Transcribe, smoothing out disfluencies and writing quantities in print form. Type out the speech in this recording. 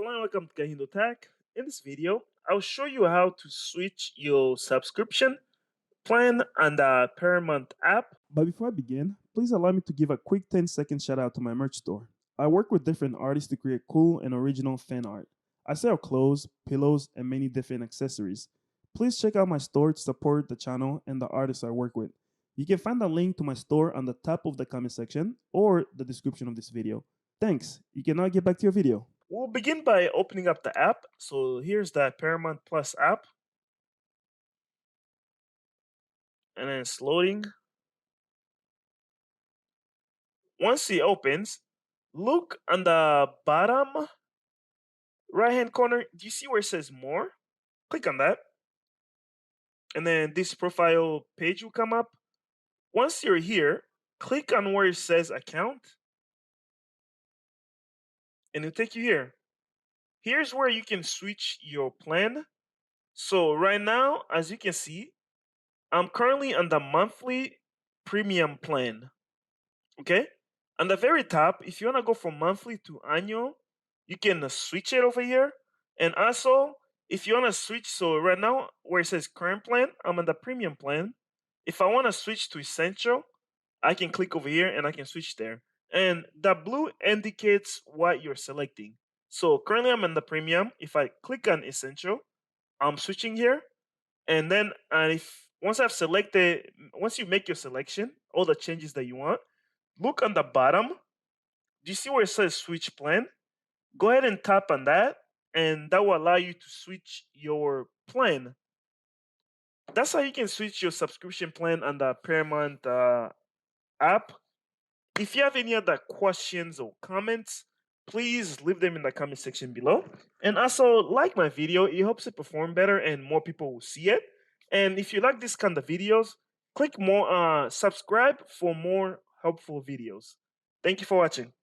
Hello and welcome to KahindoTech. In this video, I'll show you how to switch your subscription plan on the Paramount app. But before I begin, please allow me to give a quick 10-second shout out to my merch store. I work with different artists to create cool and original fan art. I sell clothes, pillows, and many different accessories. Please check out my store to support the channel and the artists I work with. You can find the link to my store on the top of the comment section or the description of this video. Thanks. You can now get back to your video. We'll begin by opening up the app. So here's the Paramount Plus app. And then it's loading. Once it opens, look on the bottom right-hand corner. Do you see where it says more? Click on that. And then this profile page will come up. Once you're here, click on where it says account. And it'll take you here. Here's where you can switch your plan. So right now, as you can see, I'm currently on the monthly premium plan. Okay? On the very top, if you want to go from monthly to annual, you can switch it over here. And also, if you want to switch, so right now where it says current plan, I'm on the premium plan. If I want to switch to essential, I can click over here and I can switch there. And the blue indicates what you're selecting. So currently I'm in the premium. If I click on essential, I'm switching here. And then once you make your selection, all the changes that you want, look on the bottom. Do you see where it says switch plan? Go ahead and tap on that, and that will allow you to switch your plan. That's how you can switch your subscription plan on the Paramount app. If you have any other questions or comments, please leave them in the comment section below. And also, like my video, it helps it perform better and more people will see it. And if you like this kind of videos, click more subscribe for more helpful videos. Thank you for watching.